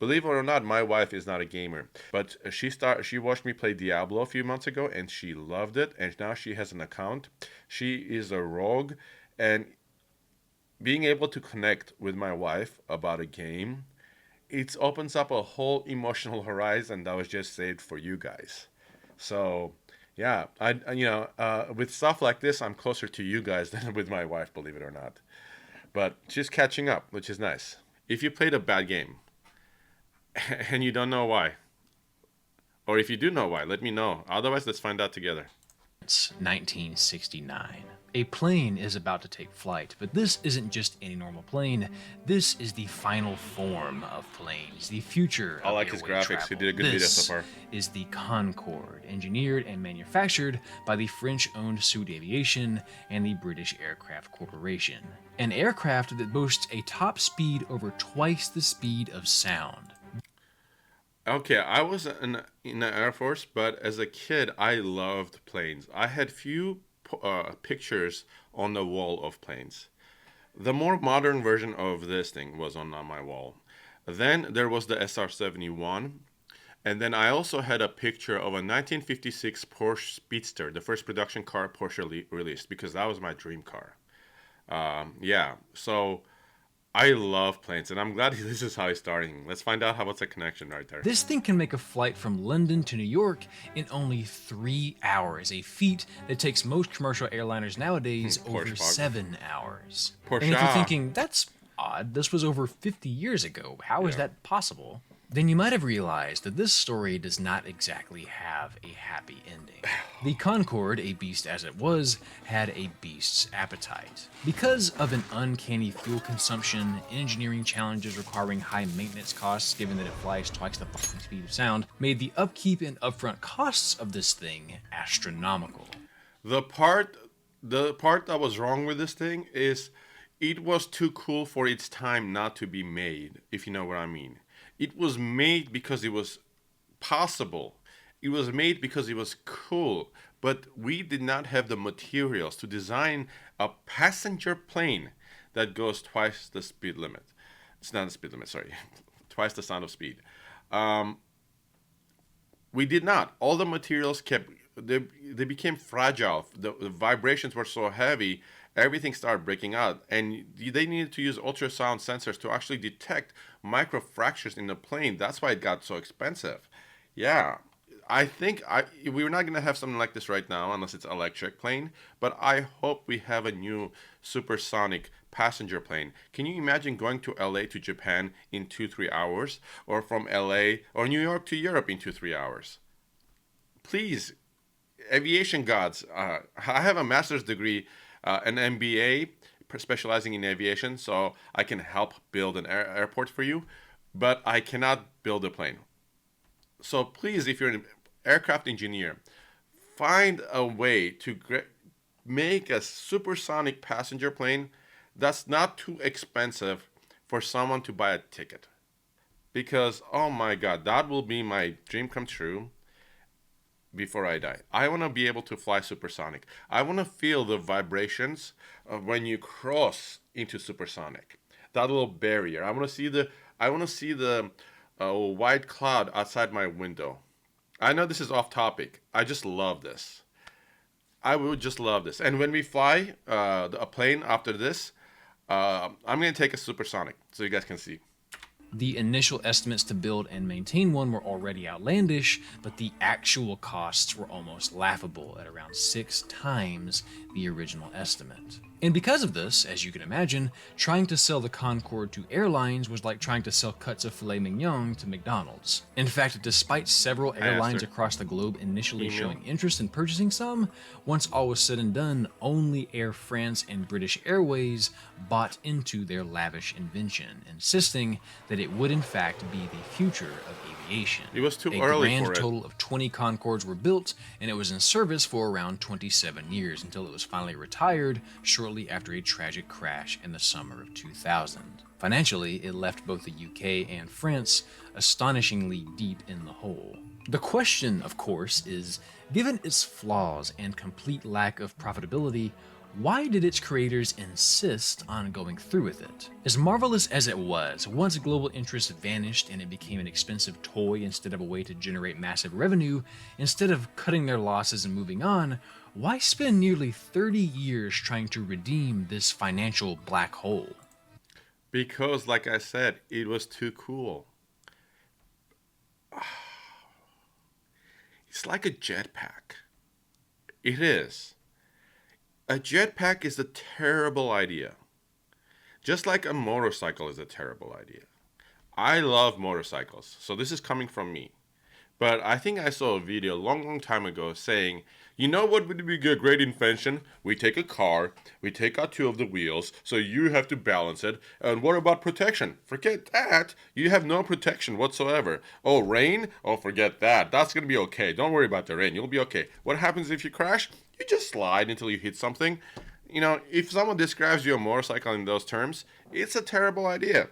Believe it or not, my wife is not a gamer, but she watched me play Diablo a few months ago and she loved it, and now she has an account. She is a rogue, and being able to connect with my wife about a game, it opens up a whole emotional horizon that was just saved for you guys. So, yeah, with stuff like this, I'm closer to you guys than with my wife, believe it or not. But she's catching up, which is nice. If you played a bad game and you don't know why, or if you do know why, let me know. Otherwise, let's find out together. It's 1969. A plane is about to take flight, but this isn't just any normal plane. This is the final form of planes, the future I of like his airway graphics. travel. He did a good video so This far. is the Concorde, engineered and manufactured by the French-owned Sud Aviation and the British Aircraft Corporation. An aircraft that boasts a top speed over twice the speed of sound. Okay, I was in the Air Force, but as a kid, I loved planes. I had few pictures on the wall of planes. The more modern version of this thing was on my wall. Then there was the SR-71, and then I also had a picture of a 1956 Porsche Speedster, the first production car Porsche released, because that was my dream car. Yeah, so I love planes, and I'm glad this is how he's starting. Let's find out how what's the connection right there. This thing can make a flight from London to New York in only 3 hours, a feat that takes most commercial airliners nowadays over Porsche. 7 hours. Porsche. And if you're thinking, that's odd, this was over 50 years ago, how is Yeah. that possible? Then you might have realized that this story does not exactly have a happy ending. The Concorde, a beast as it was, had a beast's appetite. Because of an uncanny fuel consumption, engineering challenges requiring high maintenance costs given that it flies twice the fucking speed of sound, made the upkeep and upfront costs of this thing astronomical. The part that was wrong with this thing is it was too cool for its time not to be made, if you know what I mean. It was made because it was possible. It was made because it was cool, but we did not have the materials to design a passenger plane that goes twice the speed limit. It's not the speed limit, sorry. Twice the sound of speed. We did not. All the materials they became fragile. The vibrations were so heavy, everything started breaking out, and they needed to use ultrasound sensors to actually detect microfractures in the plane. That's why it got so expensive. Yeah, I think we're not gonna have something like this right now unless it's electric plane. But I hope we have a new supersonic passenger plane. Can you imagine going to LA to Japan in 2-3 hours, or from LA or New York to Europe in 2-3 hours? Please, aviation gods. I have a master's degree, an MBA, specializing in aviation, so I can help build an airport for you, but I cannot build a plane. So please, if you're an aircraft engineer, find a way to make a supersonic passenger plane that's not too expensive for someone to buy a ticket. Because, oh my God, that will be my dream come true before I die. I want to be able to fly supersonic. I want to feel the vibrations of when you cross into supersonic. That little barrier. I want to see the white cloud outside my window. I know this is off topic. I just love this. I would just love this. And when we fly a plane after this, I'm going to take a supersonic so you guys can see. The initial estimates to build and maintain one were already outlandish, but the actual costs were almost laughable at around 6 times the original estimate. And because of this, as you can imagine, trying to sell the Concorde to airlines was like trying to sell cuts of filet mignon to McDonald's. In fact, despite several airlines her. across the globe initially Email. showing interest in purchasing some, once all was said and done, only Air France and British Airways bought into their lavish invention, insisting that it would in fact be the future of aviation. It was too A early grand for it. total of 20 Concordes were built, and it was in service for around 27 years until it was finally retired shortly after a tragic crash in the summer of 2000. Financially, it left both the UK and France astonishingly deep in the hole. The question, of course, is, given its flaws and complete lack of profitability, Why did its creators insist on going through with it? As marvelous as it was, once global interest vanished and it became an expensive toy instead of a way to generate massive revenue, instead of cutting their losses and moving on, why spend nearly 30 years trying to redeem this financial black hole? Because, like I said, it was too cool. It's like a jetpack. It is. A jetpack is a terrible idea. Just like a motorcycle is a terrible idea. I love motorcycles, so this is coming from me. But I think I saw a video a long time ago saying, you know what would be a great invention? We take a car, we take out two of the wheels, so you have to balance it. And what about protection? Forget that. You have no protection whatsoever. Oh, rain? Oh, forget that. That's going to be okay. Don't worry about the rain. You'll be okay. What happens if you crash? You just slide until you hit something. You know, if someone describes your motorcycle in those terms, it's a terrible idea.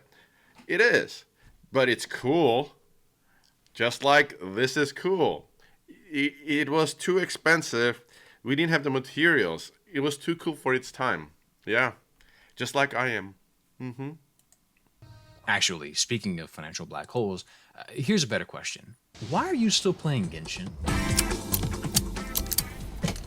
It is. But it's cool. Just like this is cool. It was too expensive. We didn't have the materials. It was too cool for its time. Yeah. Just like I am. Actually, speaking of financial black holes, here's a better question. Why are you still playing Genshin?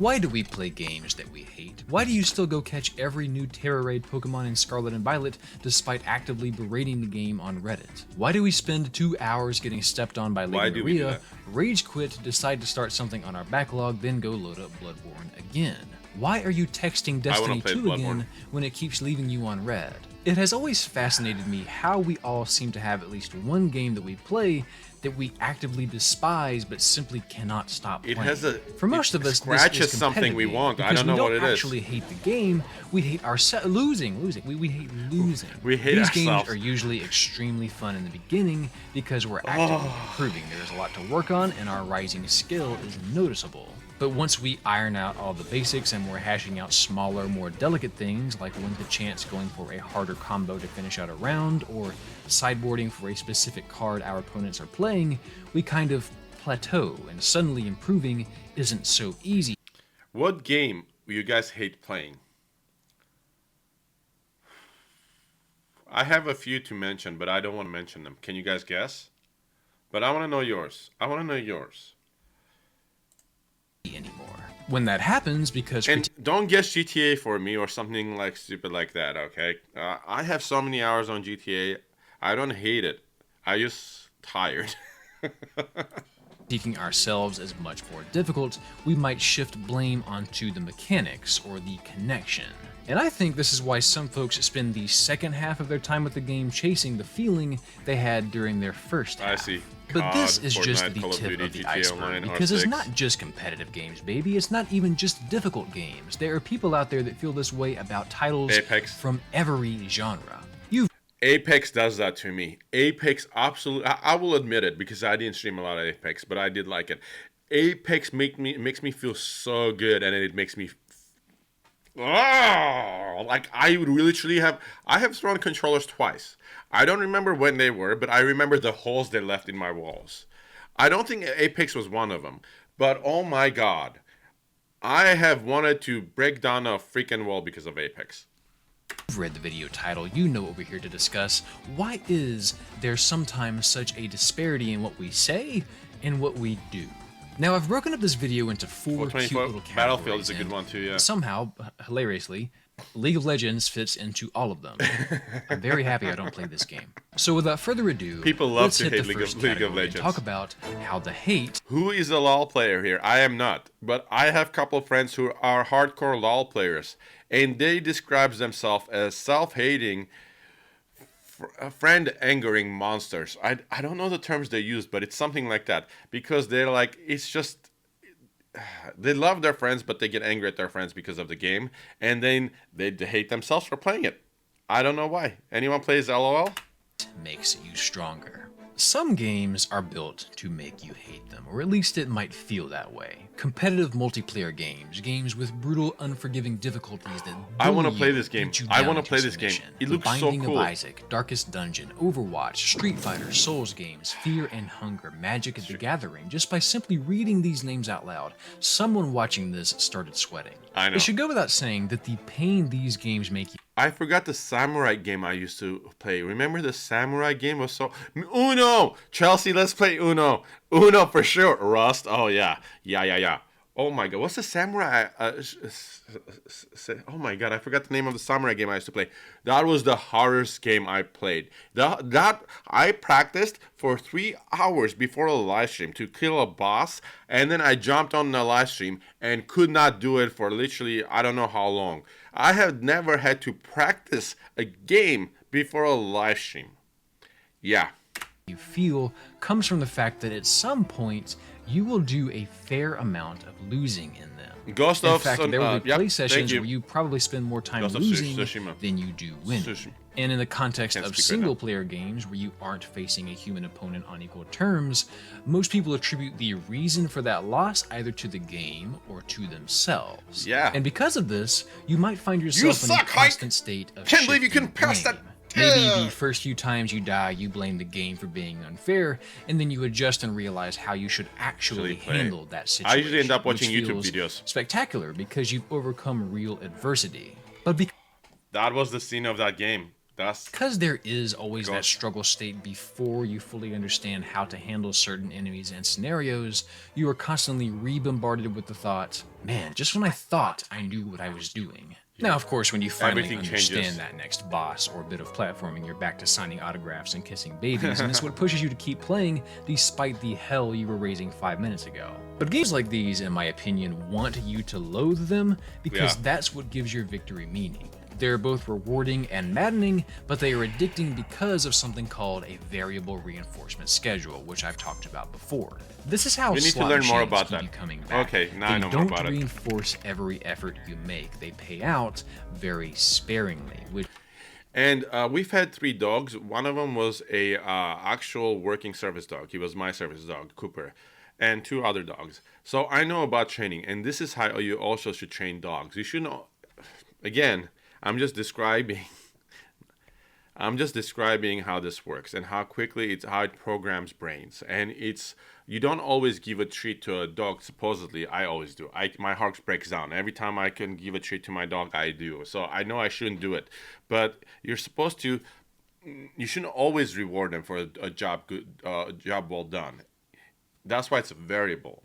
Why do we play games that we hate? Why do you still go catch every new Terra Raid Pokemon in Scarlet and Violet despite actively berating the game on Reddit? Why do we spend 2 hours getting stepped on by Lady Maria, rage quit, decide to start something on our backlog, then go load up Bloodborne again? Why are you texting Destiny 2 again when it keeps leaving you on red? It has always fascinated me how we all seem to have at least one game that we play that we actively despise but simply cannot stop playing. For most of us, scratches something we want. I don't know what it is. We don't actually hate the game. We hate losing. We hate losing. We hate These ourselves. games are usually extremely fun in the beginning because we're actively improving. There's a lot to work on, and our rising skill is noticeable. But once we iron out all the basics and we're hashing out smaller, more delicate things like when the chance going for a harder combo to finish out a round or sideboarding for a specific card our opponents are playing, we kind of plateau and suddenly improving isn't so easy. What game you guys hate playing? I have a few to mention, but I don't want to mention them. Can you guys guess? But I want to know yours. Anymore. When that happens, because and don't guess GTA for me or something like stupid like that, okay? I have so many hours on GTA. I don't hate it. I just tired. Seeking ourselves as much more difficult, we might shift blame onto the mechanics or the connection. And I think this is why some folks spend the second half of their time with the game chasing the feeling they had during their first half. I see. But this is Fortnite, just the Call of tip Duty, of the GTA iceberg, Online, because R6. it's not just competitive games, baby. It's not even just difficult games. There are people out there that feel this way about titles Apex. from every genre. Apex does that to me. Apex absolutely. I will admit it because I didn't stream a lot of Apex, but I did like it. Apex makes me feel so good, and it makes me. Like I would literally have. I have thrown controllers twice. I don't remember when they were, but I remember the holes they left in my walls. I don't think Apex was one of them, but oh my god, I have wanted to break down a freaking wall because of Apex. You've read the video title, you know what we're here to discuss. Why is there sometimes such a disparity in what we say and what we do? Now, I've broken up this video into 4 cute little categories. Battlefield is a good one too, yeah. Somehow, hilariously, League of Legends fits into all of them. I'm very happy I don't play this game. So without further ado, people love let's to hit hate the League first of category Legends. And talk about how the hate. Who is a LoL player here? I am not, but I have a couple of friends who are hardcore LoL players, and they describe themselves as self-hating, friend-angering monsters. I don't know the terms they use, but it's something like that because they're like it's just. They love their friends, but they get angry at their friends because of the game, and then they hate themselves for playing it. I don't know why. Anyone plays LOL? Makes you stronger. Some games are built to make you hate them, or at least it might feel that way. Competitive multiplayer games, games with brutal, unforgiving difficulties that I want to bully play you, this game. beat you I down want to into play this game. submission. It looks so Binding cool. of Isaac, Darkest Dungeon, Overwatch, Street Fighter, Souls games, Fear and Hunger, Magic the Gathering. Just by simply reading these names out loud, someone watching this started sweating. I know. It should go without saying that the pain these games make you I forgot the samurai game I used to play. Remember the samurai game was so Uno. Chelsea, let's play Uno. Uno for sure. Rust. Oh yeah. Yeah. Oh my god, what's the samurai? Oh my god, I forgot the name of the samurai game I used to play. That was the hardest game I played. That I practiced for 3 hours before a live stream to kill a boss, and then I jumped on the live stream and could not do it for literally I don't know how long. I have never had to practice a game before a live stream. Yeah. feel comes from the fact that at some point you will do a fair amount of losing in them. Ghost In of fact, Sun- there will be yep, play thank sessions you. where you probably spend more time Ghost of losing Tsushima. than you do winning. Tsushima. And in the context Can't of speak right now. single-player games where you aren't facing a human opponent on equal terms, most people attribute the reason for that loss either to the game or to themselves. Yeah. And because of this, you might find yourself in a suck, Hike! constant state of Can't believe you shifting couldn't pass blame. that- Maybe the first few times you die, you blame the game for being unfair, and then you adjust and realize how you should actually play. handle that I situation. usually end up watching which YouTube feels videos. Spectacular because you've overcome real adversity. But That was the scene of that game. because there is always that Ghost. struggle state before you fully understand how to handle certain enemies and scenarios, you are constantly re-bombarded with the thought, man, just when I thought I knew what I was doing. Now, of course, when you finally Everything understand changes. that next boss or bit of platforming, you're back to signing autographs and kissing babies, and it's what pushes you to keep playing despite the hell you were raising 5 minutes ago. But games like these, in my opinion, want you to loathe them because Yeah. that's what gives your victory meaning. They're both rewarding and maddening, but they are addicting because of something called a variable reinforcement schedule, which I've talked about before. This is how We need to slot learn more machines about keep that. you coming back. Okay, now they I know more don't about it. reinforce every effort you make. They pay out very sparingly, which And we've had 3 dogs. One of them was a actual working service dog. He was my service dog, Cooper, and 2 other dogs. So I know about training, and this is how you also should train dogs. You shouldn't. Again, I'm just describing how this works and how quickly how it programs brains. And you don't always give a treat to a dog. Supposedly, I always do. My heart breaks down every time I can give a treat to my dog. I do. So I know I shouldn't do it, but you're supposed to. You shouldn't always reward them for a job well done. That's why it's a variable.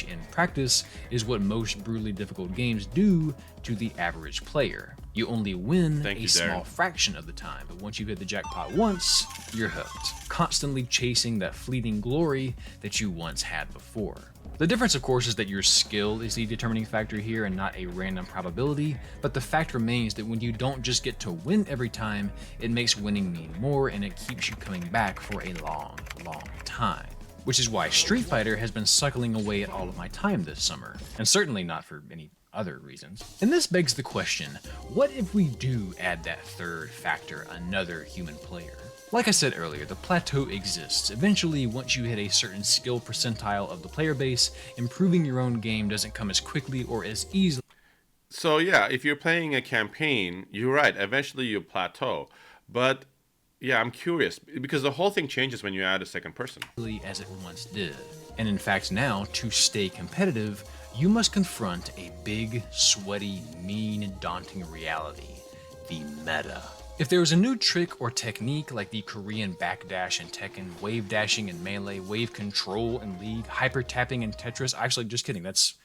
in practice is what most brutally difficult games do to the average player. You only win Thank a you, small Darren. fraction of the time, but once you hit the jackpot once, you're hooked, constantly chasing that fleeting glory that you once had before. The difference, of course, is that your skill is the determining factor here and not a random probability, but the fact remains that when you don't just get to win every time, it makes winning mean more and it keeps you coming back for a long, long time. Which is why Street Fighter has been suckling away at all of my time this summer, and certainly not for any other reasons. And this begs the question, what if we do add that third factor, another human player? Like I said earlier, the plateau exists. Eventually, once you hit a certain skill percentile of the player base, improving your own game doesn't come as quickly or as easily So yeah, if you're playing a campaign, you're right. Eventually you plateau, but yeah, I'm curious because the whole thing changes when you add a second person. as it once did. And in fact now, to stay competitive, you must confront a big, sweaty, mean, and daunting reality, the meta. If there was a new trick or technique like the Korean backdash in Tekken, wave dashing in Melee, wave control in League, hyper tapping in Tetris, actually just kidding, that's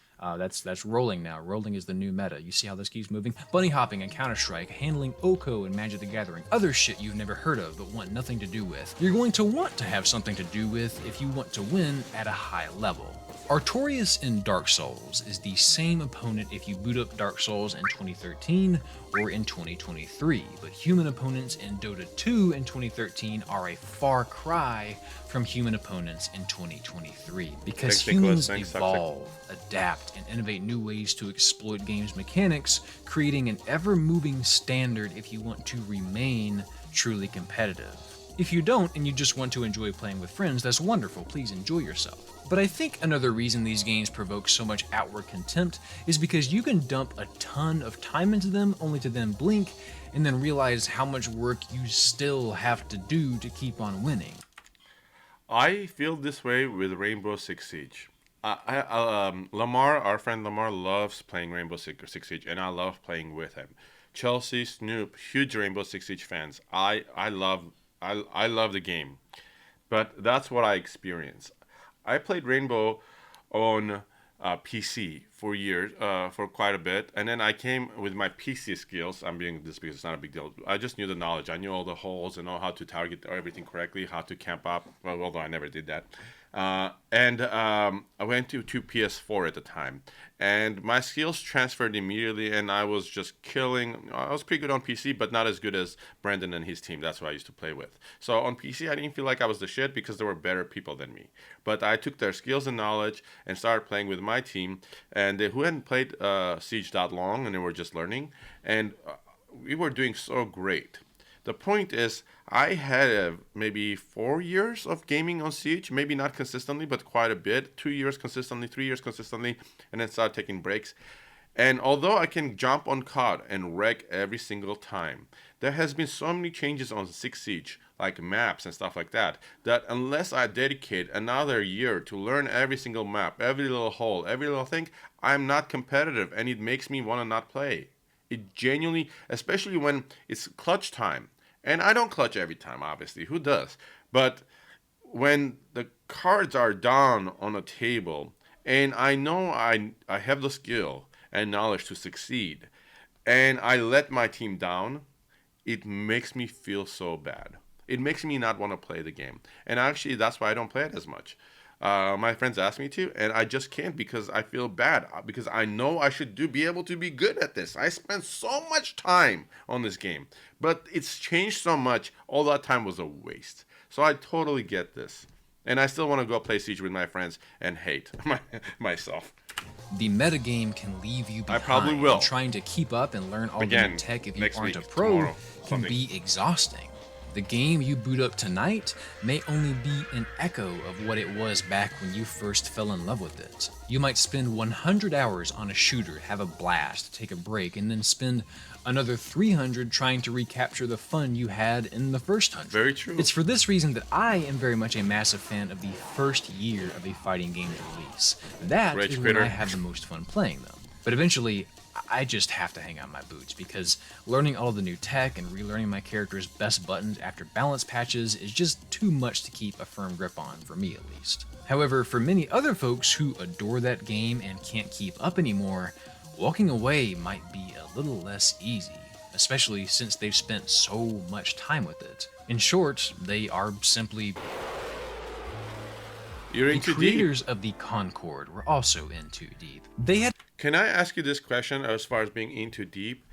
rolling now. Rolling is the new meta. You see how this keeps moving? Bunny hopping in Counter-Strike, handling Oko in Magic the Gathering, other shit you've never heard of but want nothing to do with. You're going to want to have something to do with if you want to win at a high level. Artorias in Dark Souls is the same opponent if you boot up Dark Souls in 2013 or in 2023, but human opponents in Dota 2 in 2013 are a far cry from human opponents in 2023 because Thanks, Nicholas. humans Thanks, Toxic. evolve, adapt, and innovate new ways to exploit games mechanics, creating an ever-moving standard if you want to remain truly competitive. If you don't and you just want to enjoy playing with friends, that's wonderful, please enjoy yourself. But I think another reason these games provoke so much outward contempt is because you can dump a ton of time into them only to then blink and then realize how much work you still have to do to keep on winning. I feel this way with Rainbow Six Siege. Lamar, our friend Lamar, loves playing Six Siege, and I love playing with him. Chelsea, Snoop, huge Rainbow Six Siege fans. I love the game, but that's what I experience. I played Rainbow on PC for years, for quite a bit, and then I came with my PC skills. I'm being this because it's not a big deal. I just knew the knowledge. I knew all the holes and know how to target everything correctly, how to camp up. Well, although I never did that. And I went to PS4 at the time, and my skills transferred immediately, and I was just killing. I was pretty good on PC, but not as good as Brandon and his team. That's what I used to play with. So on PC, I didn't feel like I was the shit because there were better people than me. But I took their skills and knowledge and started playing with my team, and who hadn't played Siege that long, and they were just learning, and we were doing so great. The point is, I had maybe 4 years of gaming on Siege, maybe not consistently, but quite a bit. 2 years consistently, 3 years consistently, and then started taking breaks. And although I can jump on COD and wreck every single time, there has been so many changes on Six Siege, like maps and stuff like that, that unless I dedicate another year to learn every single map, every little hole, every little thing, I'm not competitive, and it makes me want to not play. It genuinely, especially when it's clutch time. And I don't clutch every time, obviously. Who does? But when the cards are down on a table, and I know I have the skill and knowledge to succeed, and I let my team down, it makes me feel so bad. It makes me not want to play the game. And actually, that's why I don't play it as much. My friends ask me to, and I just can't because I feel bad. Because I know I should be able to be good at this. I spent so much time on this game, but it's changed so much. All that time was a waste. So I totally get this, and I still want to go play Siege with my friends and hate myself. The metagame can leave you behind. I probably will. And trying to keep up and learn all the new tech if you next aren't week, a pro tomorrow, can something. be exhausting. The game you boot up tonight may only be an echo of what it was back when you first fell in love with it. You might spend 100 hours on a shooter, have a blast, take a break, and then spend another 300 trying to recapture the fun you had in the first 100. Very true. It's for this reason that I am very much a massive fan of the first year of a fighting game's release. That Rage is when quitter. I have the most fun playing them. But eventually, I just have to hang out my boots because learning all the new tech and relearning my character's best buttons after balance patches is just too much to keep a firm grip on, for me at least. However, for many other folks who adore that game and can't keep up anymore, walking away might be a little less easy, especially since they've spent so much time with it. In short, they are simply... You're The in too deep. creators of the Concord were also in too deep. They had Can I ask you this question as far as being in too deep?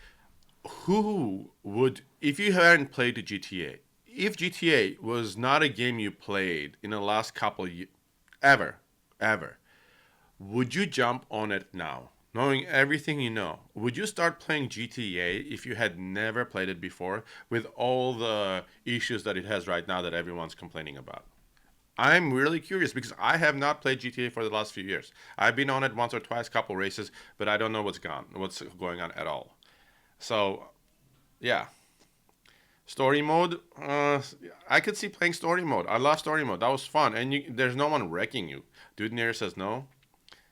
Who would, if you hadn't played the GTA, if GTA was not a game you played in the last couple of years, ever, would you jump on it now? Knowing everything you know, would you start playing GTA if you had never played it before with all the issues that it has right now that everyone's complaining about? I'm really curious because I have not played GTA for the last few years. I've been on it once or twice, couple races, but I don't know what's going on at all. So, yeah. Story mode, I could see playing story mode. I love story mode. That was fun, and there's no one wrecking you. Dude Near says no.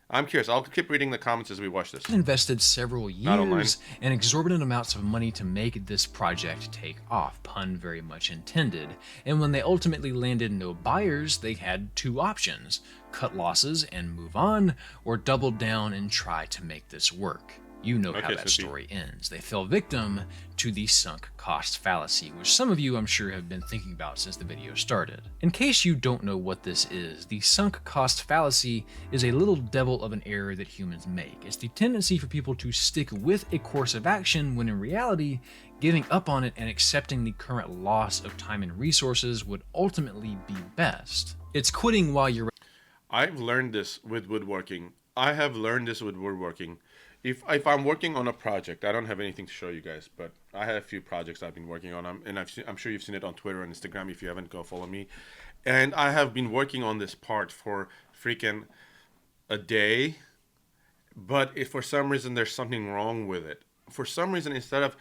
I'm curious. I'll keep reading the comments as we watch this. invested several I don't mind. years and exorbitant amounts of money to make this project take off, pun very much intended. And when they ultimately landed no buyers, they had two options: cut losses and move on, or double down and try to make this work. You know how Okay, that Sophie. story ends. They fell victim to the sunk cost fallacy, which some of you I'm sure have been thinking about since the video started. In case you don't know what this is, the sunk cost fallacy is a little devil of an error that humans make. It's the tendency for people to stick with a course of action when in reality, giving up on it and accepting the current loss of time and resources would ultimately be best. It's quitting while you're I've learned this with woodworking. I have learned this with woodworking. If I'm working on a project, I don't have anything to show you guys, but I have a few projects I've been working on, and I'm sure you've seen it on Twitter and Instagram. If you haven't, go follow me. And I have been working on this part for freaking a day, but if for some reason there's something wrong with it, for some reason instead of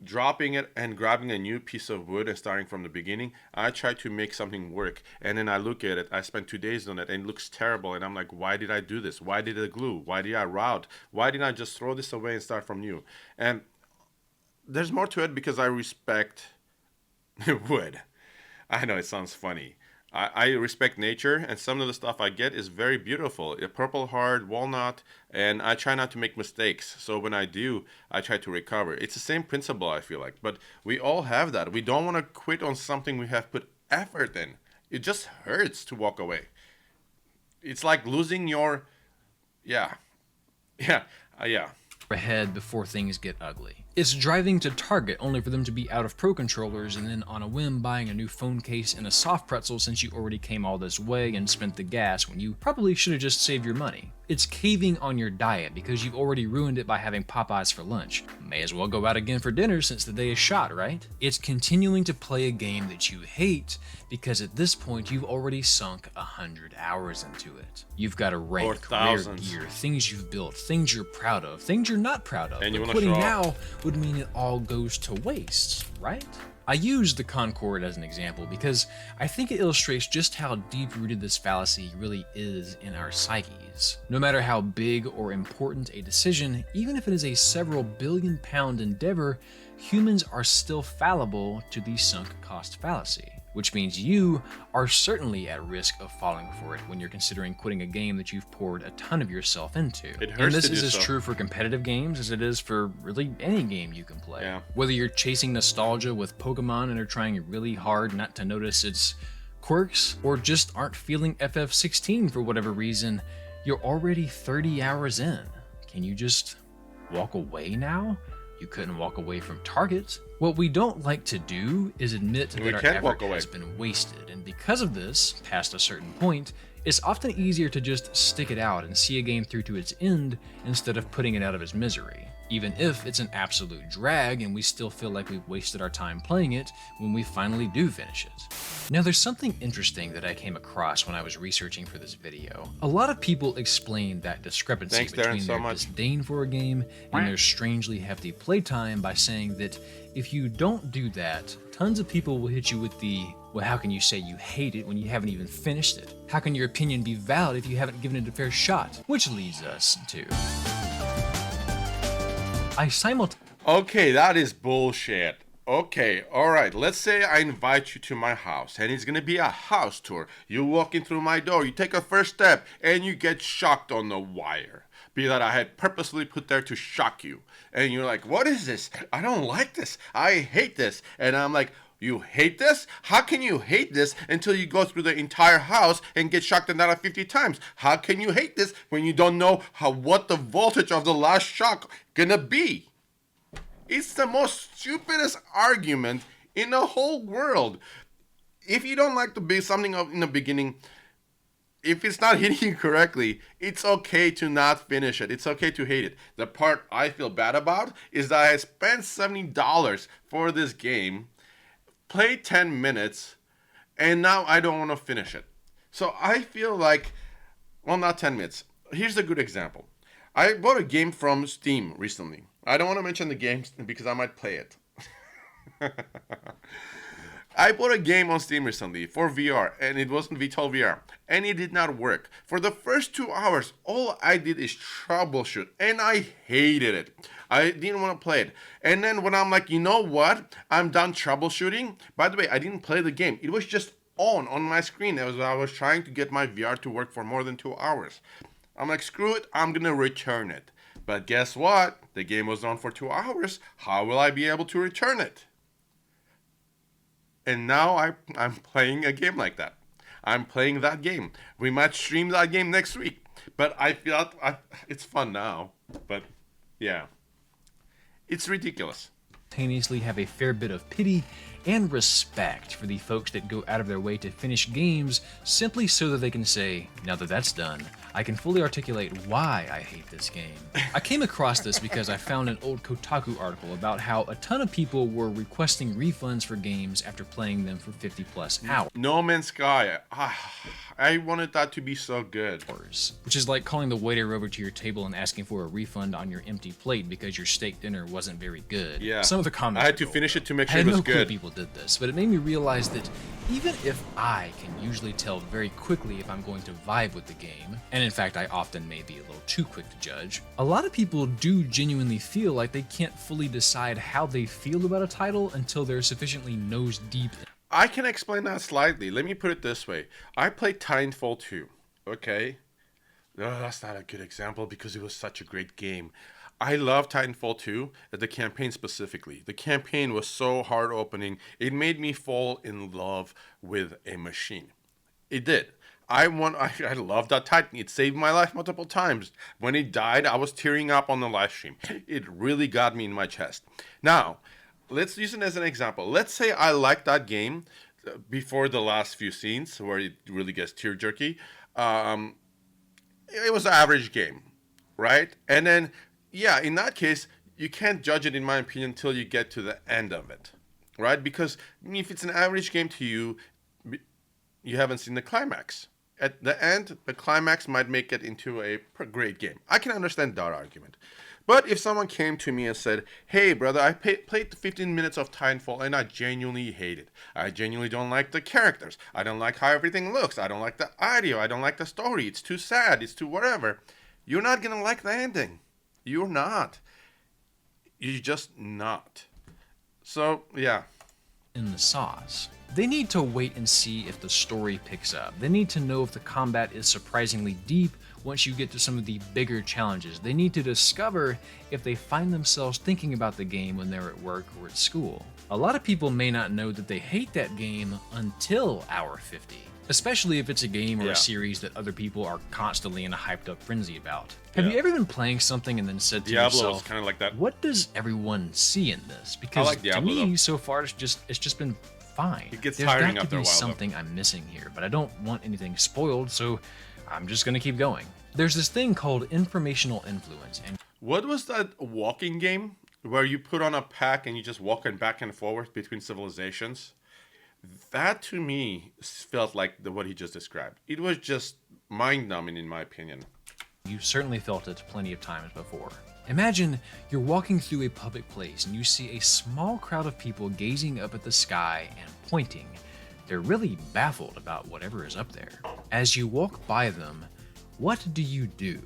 dropping it and grabbing a new piece of wood and starting from the beginning, I try to make something work, and then I look at it. I spent 2 days on it and it looks terrible, and I'm like, why did I do this? Why did I glue? Why did I route? Why didn't I just throw this away and start from new? And there's more to it because I respect wood. I know it sounds funny. I respect nature, and some of the stuff I get is very beautiful. A purple heart, walnut, and I try not to make mistakes. So when I do, I try to recover. It's the same principle, I feel like. But we all have that. We don't want to quit on something we have put effort in. It just hurts to walk away. It's like losing your, yeah, yeah. Ahead before things get ugly. It's driving to Target only for them to be out of Pro controllers and then on a whim buying a new phone case and a soft pretzel since you already came all this way and spent the gas when you probably should have just saved your money. It's caving on your diet because you've already ruined it by having Popeyes for lunch. May as well go out again for dinner since the day is shot, right? It's continuing to play a game that you hate because at this point you've already sunk 100 hours into it. You've got a rank, rare gear, things you've built, things you're proud of, things you're not proud of. And you but want to quitting show now would mean it all goes to waste, right? I use the Concorde as an example because I think it illustrates just how deep-rooted this fallacy really is in our psyches. No matter how big or important a decision, even if it is a several billion-pound endeavor, humans are still fallible to the sunk cost fallacy. Which means you are certainly at risk of falling for it when you're considering quitting a game that you've poured a ton of yourself into. It hurts and this to is do as so. true for competitive games as it is for really any game you can play. Yeah. Whether you're chasing nostalgia with Pokemon and are trying really hard not to notice its quirks, or just aren't feeling FF16 for whatever reason, you're already 30 hours in. Can you just walk away now? You couldn't walk away from Target. What we don't like to do is admit that our effort has been wasted, and because of this, past a certain point, it's often easier to just stick it out and see a game through to its end instead of putting it out of its misery, even if it's an absolute drag and we still feel like we've wasted our time playing it when we finally do finish it. Now there's something interesting that I came across when I was researching for this video. A lot of people explain that discrepancy between their disdain for a game and their strangely hefty playtime by saying that if you don't do that, tons of people will hit you with the, well, how can you say you hate it when you haven't even finished it? How can your opinion be valid if you haven't given it a fair shot? Which leads us to... Okay, that is bullshit. Okay, alright, let's say I invite you to my house, and it's gonna be a house tour. You walk in through my door, you take a first step, and you get shocked on the wire. Be that I had purposely put there to shock you. And you're like, what is this? I don't like this. I hate this. And I'm like, you hate this? How can you hate this until you go through the entire house and get shocked another 50 times? How can you hate this when you don't know what the voltage of the last shock gonna be? It's the most stupidest argument in the whole world. If you don't like to be something in the beginning, if it's not hitting you correctly, it's okay to not finish it. It's okay to hate it. The part I feel bad about is that I spent $70 for this game, played 10 minutes, and now I don't want to finish it. So I feel like, well, not 10 minutes. Here's a good example. I bought a game from Steam recently. I don't want to mention the game because I might play it. I bought a game on Steam recently for VR, and it wasn't VTOL VR, and it did not work. For the first 2 hours, all I did is troubleshoot, and I hated it. I didn't want to play it. And then when I'm like, you know what? I'm done troubleshooting. By the way, I didn't play the game. It was just on my screen as I was trying to get my VR to work for more than 2 hours. I'm like, screw it, I'm going to return it. But guess what? The game was on for 2 hours. How will I be able to return it? And now I'm playing a game like that. I'm playing that game. We might stream that game next week. But I feel it's fun now. But yeah, it's ridiculous. Simultaneously have a fair bit of pity and respect for the folks that go out of their way to finish games simply so that they can say, now that that's done, I can fully articulate why I hate this game. I came across this because I found an old Kotaku article about how a ton of people were requesting refunds for games after playing them for 50 plus hours. No Man's Sky. I wanted that to be so good. Which is like calling the waiter over to your table and asking for a refund on your empty plate because your steak dinner wasn't very good. Yeah. Some of the comments I had to were finish it to make I sure had it was no clue good. people did this, but it made me realize that even if I can usually tell very quickly if I'm going to vibe with the game, and in fact I often may be a little too quick to judge, a lot of people do genuinely feel like they can't fully decide how they feel about a title until they're sufficiently nose deep. I can explain that slightly. Let me put it this way. I played Titanfall 2, okay? No, that's not a good example because it was such a great game. I love Titanfall 2, the campaign specifically. The campaign was so heart-opening. It made me fall in love with a machine. It did. I love that Titan. It saved my life multiple times. When it died, I was tearing up on the live stream. It really got me in my chest. Now, let's use it as an example. Let's say I like that game before the last few scenes where it really gets tear jerky. It was an average game, right? And then, yeah, in that case, you can't judge it, in my opinion, until you get to the end of it, right? Because if it's an average game to you, you haven't seen the climax. At the end, the climax might make it into a great game. I can understand that argument. But if someone came to me and said, hey, brother, I played 15 minutes of Titanfall and I genuinely hate it. I genuinely don't like the characters. I don't like how everything looks. I don't like the audio. I don't like the story. It's too sad. It's too whatever. You're not going to like the ending. You're not. You're just not. So, yeah. In the sauce. They need to wait and see if the story picks up. They need to know if the combat is surprisingly deep once you get to some of the bigger challenges. They need to discover if they find themselves thinking about the game when they're at work or at school. A lot of people may not know that they hate that game until hour 50, especially if it's a game or a series that other people are constantly in a hyped up frenzy about. Have you ever been playing something and then said to Diablo yourself, is kind of like that. what does everyone see in this? Because like to Diablo, me, though. so far, it's just been fine. It gets There's tiring got to after a be while, though. something I'm missing here, but I don't want anything spoiled, so I'm just gonna keep going. There's this thing called informational influence, and What was that walking game where you put on a pack and you just walking back and forth between civilizations? That to me felt like what he just described. It was just mind-numbing in my opinion. you certainly felt it plenty of times before. Imagine you're walking through a public place and you see a small crowd of people gazing up at the sky and pointing. They're really baffled about whatever is up there. As you walk by them, what do?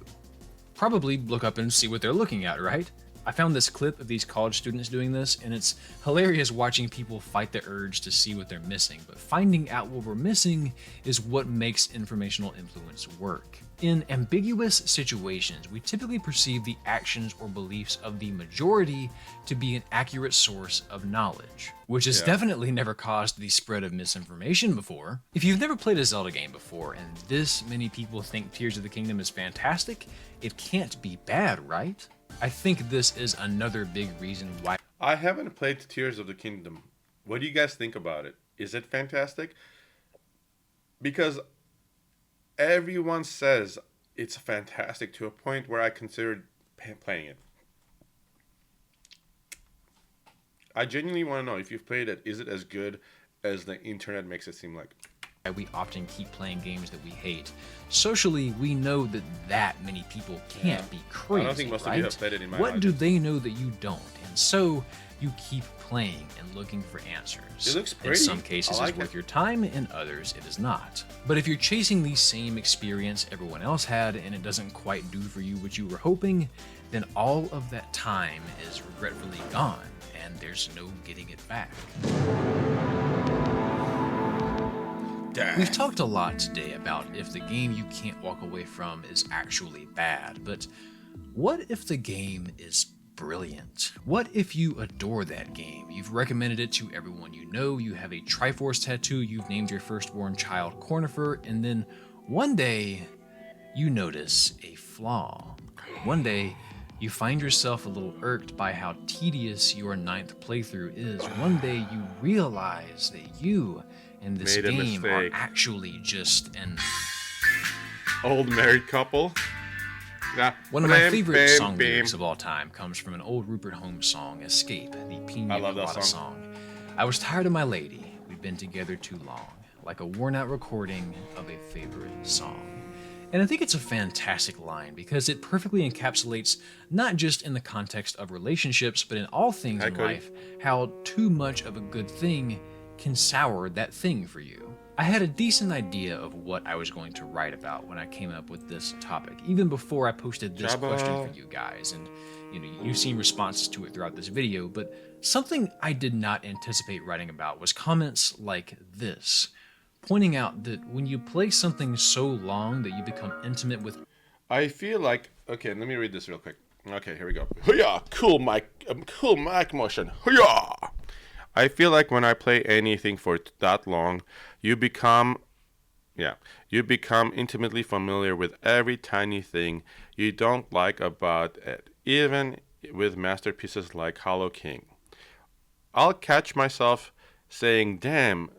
Probably look up and see what they're looking at, right? I found this clip of these college students doing this, and it's hilarious watching people fight the urge to see what they're missing, but finding out what we're missing is what makes informational influence work. In ambiguous situations, we typically perceive the actions or beliefs of the majority to be an accurate source of knowledge, which has definitely never caused the spread of misinformation before. If you've never played a Zelda game before, and this many people think Tears of the Kingdom is fantastic, it can't be bad, right? I think this is another big reason why I haven't played Tears of the Kingdom. What do you guys think about it? Is it fantastic? Because everyone says it's fantastic to a point where I considered playing it. I genuinely want to know if you've played it, is it as good as the internet makes it seem like? we often keep playing games that we hate. Socially, we know that many people can't be crazy, I don't think most right? of you have played it in my What do audience. they know that you don't? And so you keep playing and looking for answers. It looks In pretty. some cases, I it's like worth it. your time. In others, it is not. But if you're chasing the same experience everyone else had and it doesn't quite do for you what you were hoping, then all of that time is regretfully gone, and there's no getting it back. We've talked a lot today about if the game you can't walk away from is actually bad, but what if the game is brilliant? What if you adore that game? You've recommended it to everyone you know, you have a Triforce tattoo, you've named your firstborn child Cornifer, and then one day you notice a flaw. One day you find yourself a little irked by how tedious your 9th playthrough is. One day you realize that you and this Made a game are mistake. actually just an Old married couple. Yeah. One of my Bam, favorite bam, song bam. lyrics of all time comes from an old Rupert Holmes song, Escape, the Pina I love that Colada song. song. I was tired of my lady, we've been together too long, like a worn out recording of a favorite song. And I think it's a fantastic line because it perfectly encapsulates, not just in the context of relationships, but in all things Hi, in Cody. life, how too much of a good thing can sour that thing for you. I had a decent idea of what I was going to write about when I came up with this topic, even before I posted this question for you guys. And you've seen responses to it throughout this video, but something I did not anticipate writing about was comments like this, pointing out that when you play something so long that you become intimate with. I feel like okay. Let me read this real quick. Okay, here we go. Hoo-yah! Cool mic motion. Hoo-yah! I feel like when I play anything for that long, you become intimately familiar with every tiny thing you don't like about it, even with masterpieces like Hollow King. I'll catch myself saying, "Damn,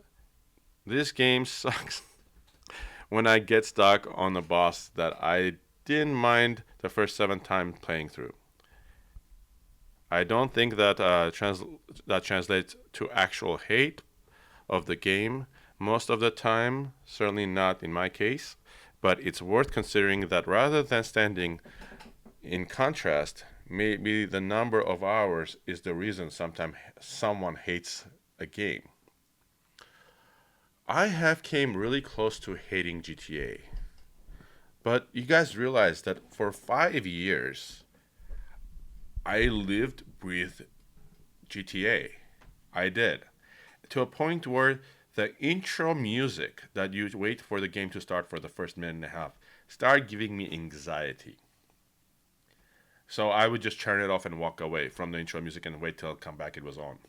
this game sucks," when I get stuck on a boss that I didn't mind the first 7 times playing through. I don't think that that translates to actual hate of the game most of the time, certainly not in my case, but it's worth considering that rather than standing in contrast, maybe the number of hours is the reason sometimes someone hates a game. I have came really close to hating GTA, but you guys realize that for 5 years I lived, breathed GTA. I did. To a point where the intro music that you wait for the game to start for the first minute and a half started giving me anxiety. So I would just turn it off and walk away from the intro music and wait till it come back it was on.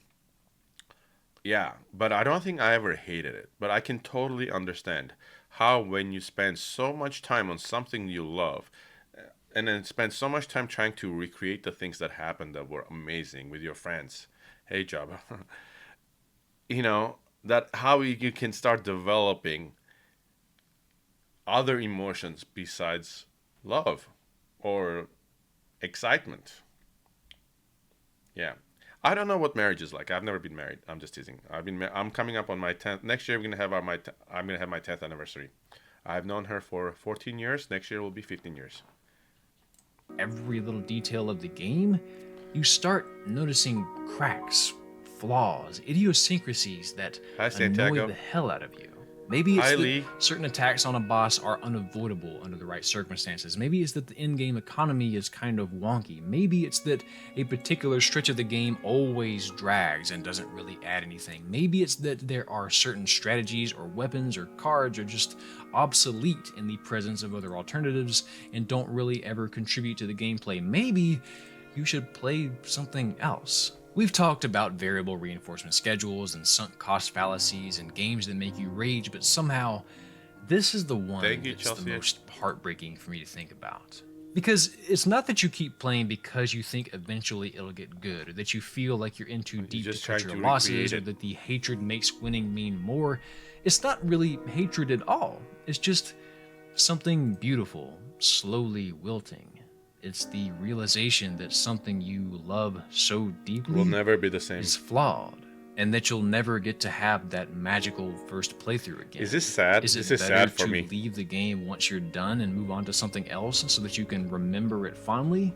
Yeah, but I don't think I ever hated it. But I can totally understand how when you spend so much time on something you love and then spend so much time trying to recreate the things that happened that were amazing with your friends. Hey, Jabba. you know, that how you can start developing other emotions besides love or excitement. Yeah. I don't know what marriage is like. I've never been married. I'm just teasing. I'm coming up on my 10th. Next year I'm going to have my 10th anniversary. I've known her for 14 years. Next year will be 15 years. Every little detail of the game, you start noticing cracks, flaws, idiosyncrasies that Hi, annoy Santiago. the hell out of you. Maybe it's Hi, that Lee. certain attacks on a boss are unavoidable under the right circumstances. Maybe it's that the in-game economy is kind of wonky. Maybe it's that a particular stretch of the game always drags and doesn't really add anything. Maybe it's that there are certain strategies or weapons or cards are just obsolete in the presence of other alternatives and don't really ever contribute to the gameplay. Maybe you should play something else. We've talked about variable reinforcement schedules and sunk cost fallacies and games that make you rage, but somehow this is the one Thank you, that's Chelsea. the most heartbreaking for me to think about. Because it's not that you keep playing because you think eventually it'll get good, or that you feel like you're in too deep to just cut trying your to losses, recreate or it. that the hatred makes winning mean more. It's not really hatred at all. It's just something beautiful, slowly wilting. It's the realization that something you love so deeply Will never be the same. is flawed, and that you'll never get to have that magical first playthrough again. Is this sad? Is it This is better sad for to me. leave the game once you're done and move on to something else so that you can remember it fondly,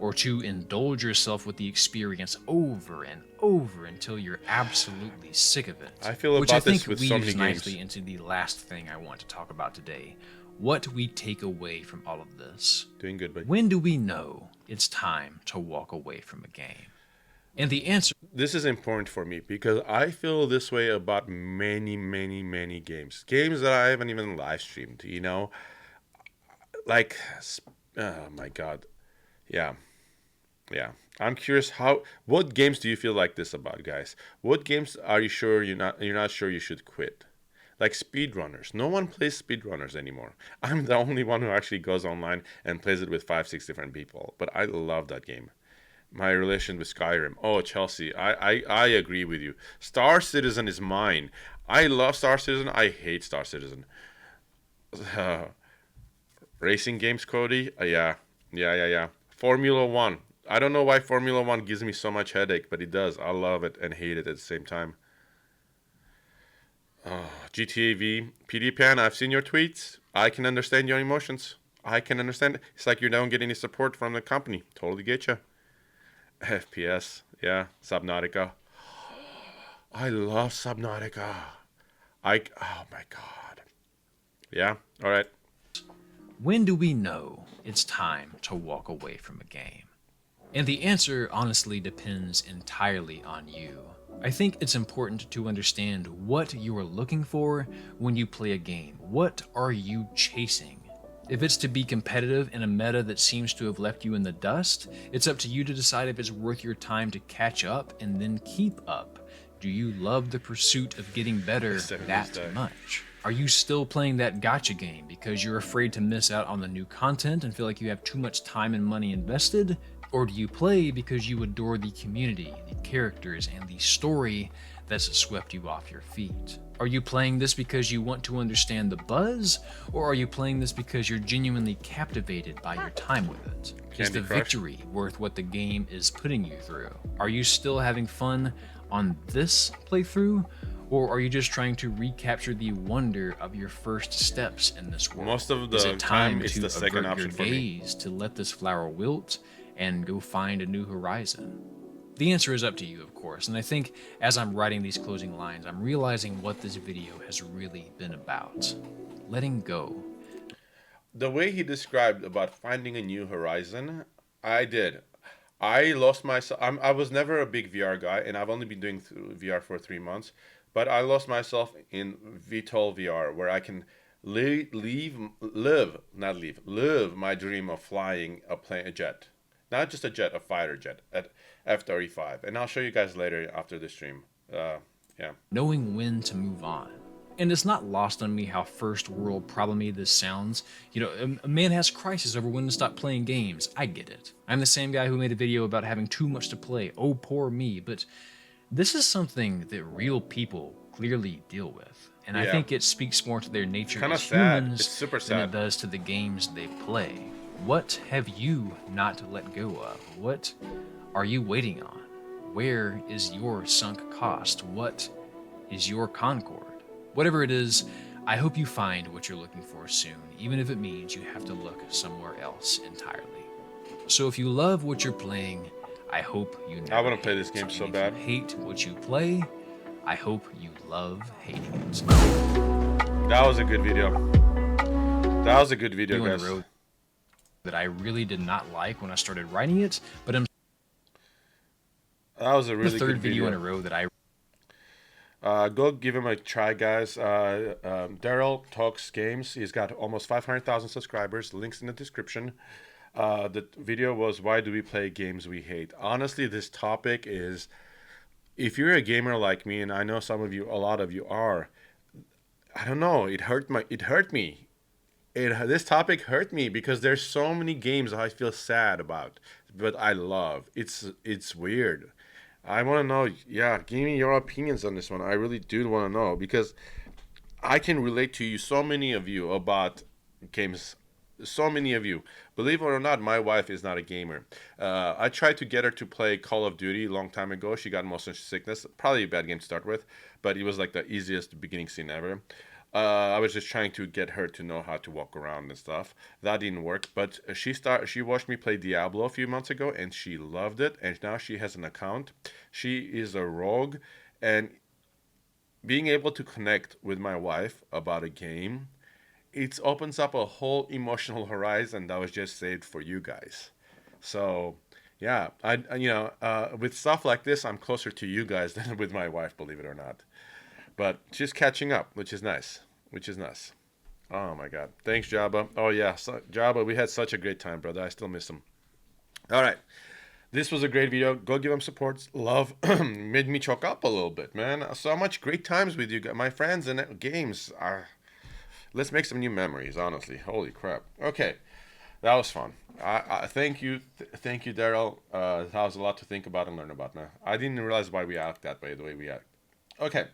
or to indulge yourself with the experience over and over until you're absolutely sick of it? I feel Which about I think this with leads so many nicely games. into the last thing I want to talk about today: what we take away from all of this. Doing good, but When do we know it's time to walk away from a game? And the answer this is important for me because I feel this way about many, many, many games. Games that I haven't even live streamed, Like, oh my God. Yeah. Yeah. I'm curious what games do you feel like this about, guys? What games are you sure you're not sure you should quit? Like speedrunners. No one plays speedrunners anymore. I'm the only one who actually goes online and plays it with 5, 6 different people. But I love that game. My relation with Skyrim. Oh, Chelsea, I agree with you. Star Citizen is mine. I love Star Citizen. I hate Star Citizen. Racing games, Cody? Yeah. Formula One. I don't know why Formula One gives me so much headache, but it does. I love it and hate it at the same time. GTA V, PDPan, I've seen your tweets. I can understand your emotions. I can understand. It's like you don't get any support from the company. Totally get you. FPS, yeah. Subnautica. I love Subnautica. Oh my god. Yeah, alright. When do we know it's time to walk away from a game? And the answer honestly depends entirely on you. I think it's important to understand what you are looking for when you play a game. What are you chasing? If it's to be competitive in a meta that seems to have left you in the dust, it's up to you to decide if it's worth your time to catch up and then keep up. Do you love the pursuit of getting better that much? Are you still playing that gacha game because you're afraid to miss out on the new content and feel like you have too much time and money invested? Or do you play because you adore the community, the characters, and the story that's swept you off your feet? Are you playing this because you want to understand the buzz, or are you playing this because you're genuinely captivated by your time with it? Is the victory worth what the game is putting you through? Are you still having fun on this playthrough, or are you just trying to recapture the wonder of your first steps in this world? Most of the Is it time it's to the second avert your option for me. gaze to let this flower wilt and go find a new horizon? The answer is up to you, of course, and I think as I'm writing these closing lines, I'm realizing what this video has really been about. Letting go. The way he described about finding a new horizon, I did. I lost myself. I was never a big VR guy, and I've only been doing VR for 3 months. But I lost myself in VTOL VR, where I can live my dream of flying a jet, not just a jet, a fighter jet at F-35, and I'll show you guys later after the stream. Yeah. Knowing when to move on. And it's not lost on me how first world problem-y this sounds. You know, a man has crisis over when to stop playing games. I get it. I'm the same guy who made a video about having too much to play. Oh, poor me. But this is something that real people clearly deal with. And I think it speaks more to their nature as humans it's super than it sad. does to the games they play. What have you not let go of? What are you waiting on? Where is your sunk cost? What is your concord? Whatever it is, I hope you find what you're looking for soon, even if it means you have to look somewhere else entirely. So if you love what you're playing, I hope you never I want to play this game hate. so And bad. if you hate what you play, I hope you love hating it. That was a good video. That was a good video, On the guys. road that I really did not like when I started writing it, but I'm That was a the really third good video video. in a row that I Go give him a try, guys. Daryl Talks Games. He's got almost 500,000 subscribers. Links in the description. The video was Why Do We Play Games We Hate? Honestly, this topic is, if you're a gamer like me, and I know some of you, a lot of you are, I don't know, it hurt me. This topic hurt me because there's so many games I feel sad about, but I love. It's weird. I want to know, yeah, give me your opinions on this one. I really do want to know because I can relate to you, so many of you, about games. So many of you. Believe it or not, my wife is not a gamer. I tried to get her to play Call of Duty a long time ago. She got motion sickness. Probably a bad game to start with, but it was like the easiest beginning scene ever. I was just trying to get her to know how to walk around and stuff. That didn't work, but she watched me play Diablo a few months ago, and she loved it. And now she has an account. She is a rogue, and being able to connect with my wife about a game, it opens up a whole emotional horizon that was just saved for you guys. So yeah, with stuff like this, I'm closer to you guys than with my wife, believe it or not. But she's catching up, which is nice. Oh my God. Thanks, Jabba. Oh yeah, Jabba, we had such a great time, brother. I still miss him. All right. This was a great video. Go give him support. Love made me choke up a little bit, man. So much great times with you, my friends, and games. Let's make some new memories, honestly. Holy crap. Okay. That was fun. I thank you, Daryl. That was a lot to think about and learn about, man. I didn't realize why we act that way, the way we act. Okay.